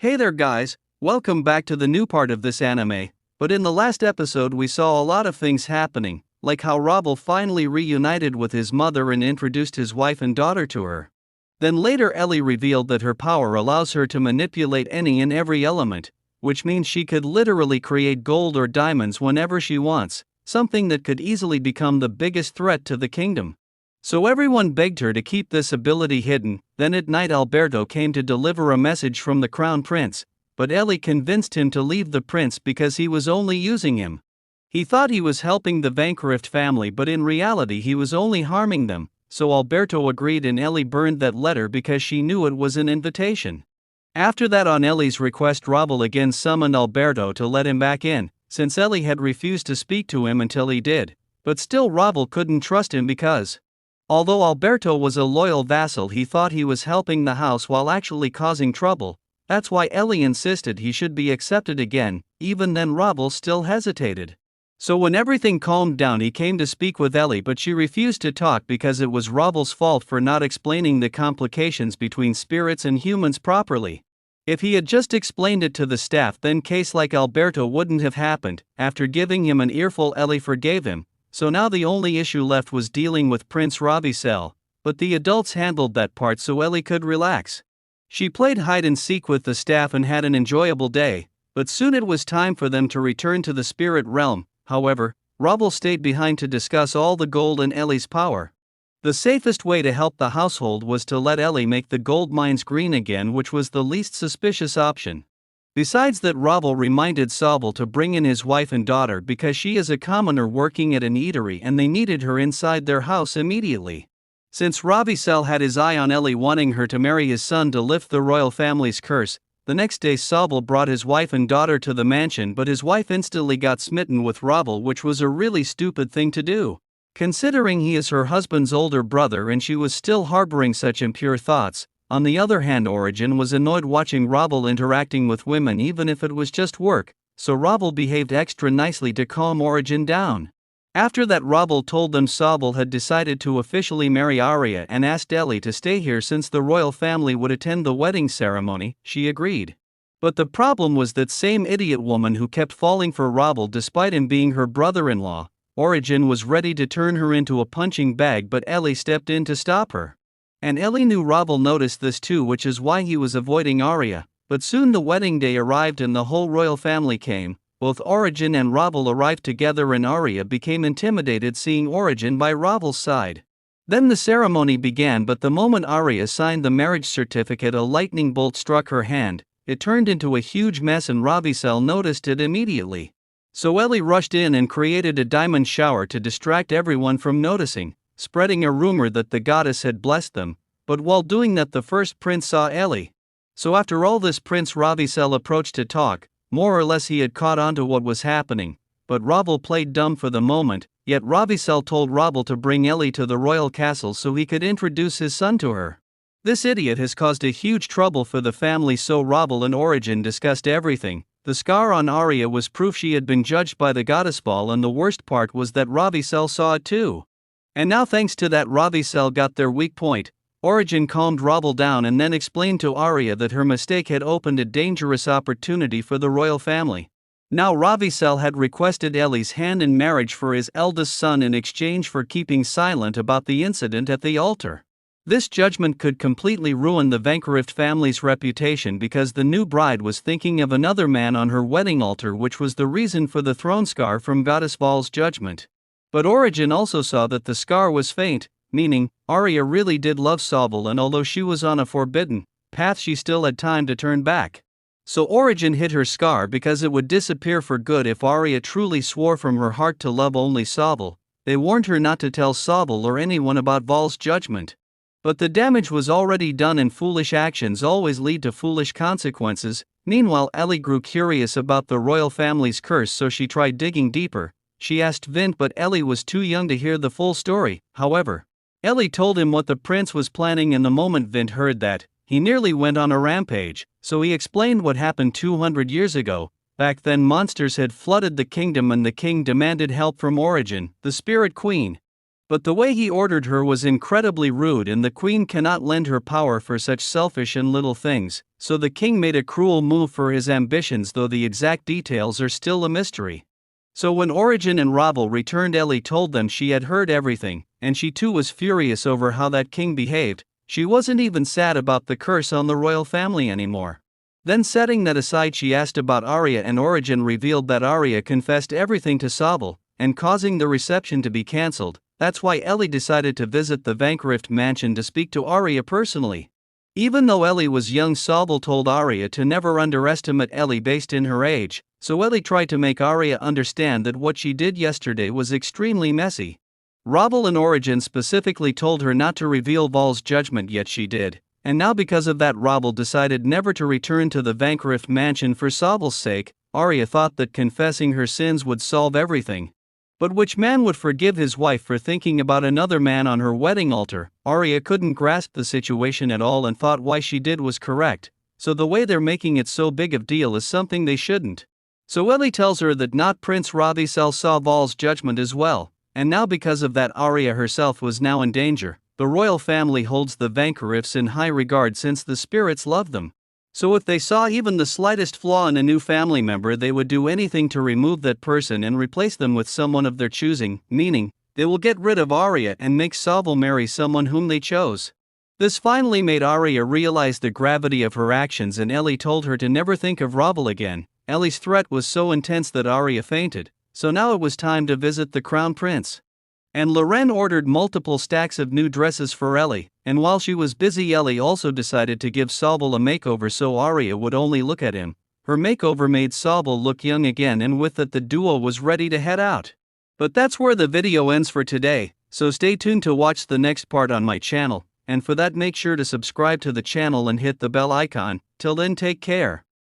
Hey there guys, welcome back to the new part of this anime, but in the last episode we saw a lot of things happening, like how Rabble finally reunited with his mother and introduced his wife and daughter to her. Then later Ellie revealed that her power allows her to manipulate any and every element, which means she could literally create gold or diamonds whenever she wants, something that could easily become the biggest threat to the kingdom. So everyone begged her to keep this ability hidden. Then at night Alberto came to deliver a message from the crown prince, but Ellie convinced him to leave the prince because he was only using him. He thought he was helping the Vancouver family, but in reality he was only harming them, so Alberto agreed and Ellie burned that letter because she knew it was an invitation. After that, on Ellie's request, Rabble again summoned Alberto to let him back in, since Ellie had refused to speak to him until he did, but still Rabble couldn't trust him because although Alberto was a loyal vassal, he thought he was helping the house while actually causing trouble. That's why Ellie insisted he should be accepted again. Even then Rabble still hesitated. So when everything calmed down, he came to speak with Ellie, but she refused to talk because it was Rabble's fault for not explaining the complications between spirits and humans properly. If he had just explained it to the staff, then case like Alberto wouldn't have happened. After giving him an earful, Ellie forgave him. So now the only issue left was dealing with Prince Ravissel, but the adults handled that part so Ellie could relax. She played hide and seek with the staff and had an enjoyable day, but soon it was time for them to return to the spirit realm. However, Rabble stayed behind to discuss all the gold and Ellie's power. The safest way to help the household was to let Ellie make the gold mines green again, which was the least suspicious option. Besides that, Rabble reminded Sobel to bring in his wife and daughter because she is a commoner working at an eatery and they needed her inside their house immediately. Since Ravissel had his eye on Ellie, wanting her to marry his son to lift the royal family's curse, the next day Sobel brought his wife and daughter to the mansion, but his wife instantly got smitten with Rabble, which was a really stupid thing to do, considering he is her husband's older brother and she was still harboring such impure thoughts. On the other hand, Origin was annoyed watching Rabble interacting with women even if it was just work, so Rabble behaved extra nicely to calm Origin down. After that, Rabble told them Sobel had decided to officially marry Arya and asked Ellie to stay here since the royal family would attend the wedding ceremony. She agreed. But the problem was that same idiot woman who kept falling for Rabble despite him being her brother-in-law. Origin was ready to turn her into a punching bag, but Ellie stepped in to stop her. And Ellie knew Rabble noticed this too, which is why he was avoiding Arya. But soon the wedding day arrived and the whole royal family came. Both Origin and Rabble arrived together and Arya became intimidated seeing Origin by Rabble's side. Then the ceremony began, but the moment Arya signed the marriage certificate, a lightning bolt struck her hand. It turned into a huge mess and Ravissel noticed it immediately. So Ellie rushed in and created a diamond shower to distract everyone from noticing, spreading a rumor that the goddess had blessed them. But while doing that, the first prince saw Ellie. So after all this, Prince Ravissel approached to talk. More or less he had caught on to what was happening, but Rabble played dumb for the moment. Yet Ravissel told Rabble to bring Ellie to the royal castle so he could introduce his son to her. This idiot has caused a huge trouble for the family, so Rabble and Origin discussed everything. The scar on Arya was proof she had been judged by the goddess ball, and the worst part was that Ravissel saw it too. And now thanks to that, Ravissel got their weak point. Origin calmed Rabble down and then explained to Arya that her mistake had opened a dangerous opportunity for the royal family. Now Ravissel had requested Ellie's hand in marriage for his eldest son in exchange for keeping silent about the incident at the altar. This judgment could completely ruin the Vancouver family's reputation because the new bride was thinking of another man on her wedding altar, which was the reason for the throne scar from Goddess Val's judgment. But Origin also saw that the scar was faint, meaning Arya really did love Sobel, and although she was on a forbidden path, she still had time to turn back. So Origin hid her scar because it would disappear for good if Arya truly swore from her heart to love only Sobel. They warned her not to tell Sobel or anyone about Val's judgment. But the damage was already done and foolish actions always lead to foolish consequences. Meanwhile, Ellie grew curious about the royal family's curse, so she tried digging deeper. She asked Vint, but Ellie was too young to hear the full story. However, Ellie told him what the prince was planning, and the moment Vint heard that, he nearly went on a rampage. So he explained what happened 200 years ago. Back then monsters had flooded the kingdom and the king demanded help from Origin, the spirit queen. But the way he ordered her was incredibly rude, and the queen cannot lend her power for such selfish and little things, so the king made a cruel move for his ambitions, though the exact details are still a mystery. So when Origin and Ravel returned, Ellie told them she had heard everything, and she too was furious over how that king behaved. She wasn't even sad about the curse on the royal family anymore. Then, setting that aside, she asked about Arya, and Origin revealed that Arya confessed everything to Sobel, and causing the reception to be cancelled. That's why Ellie decided to visit the Vankrift mansion to speak to Arya personally. Even though Ellie was young, Sobel told Arya to never underestimate Ellie based in her age, so Ellie tried to make Arya understand that what she did yesterday was extremely messy. Ravel and Origin specifically told her not to reveal Val's judgment, yet she did, and now because of that Ravel decided never to return to the Vankrift mansion for Sobel's sake. Arya thought that confessing her sins would solve everything. But which man would forgive his wife for thinking about another man on her wedding altar? Arya couldn't grasp the situation at all and thought why she did was correct, so the way they're making it so big of deal is something they shouldn't. So Ellie tells her that not Prince Ravissel saw Val's judgment as well, and now because of that Arya herself was now in danger. The royal family holds the Vankrifts in high regard since the spirits love them. So if they saw even the slightest flaw in a new family member, they would do anything to remove that person and replace them with someone of their choosing, meaning, they will get rid of Arya and make Sobel marry someone whom they chose. This finally made Arya realize the gravity of her actions, and Ellie told her to never think of Ravel again. Ellie's threat was so intense that Arya fainted, so now it was time to visit the crown prince. And Loren ordered multiple stacks of new dresses for Ellie, and while she was busy, Ellie also decided to give Sobel a makeover so Arya would only look at him. Her makeover made Sobel look young again, and with that the duo was ready to head out. But that's where the video ends for today, so stay tuned to watch the next part on my channel, and for that make sure to subscribe to the channel and hit the bell icon. Till then, take care.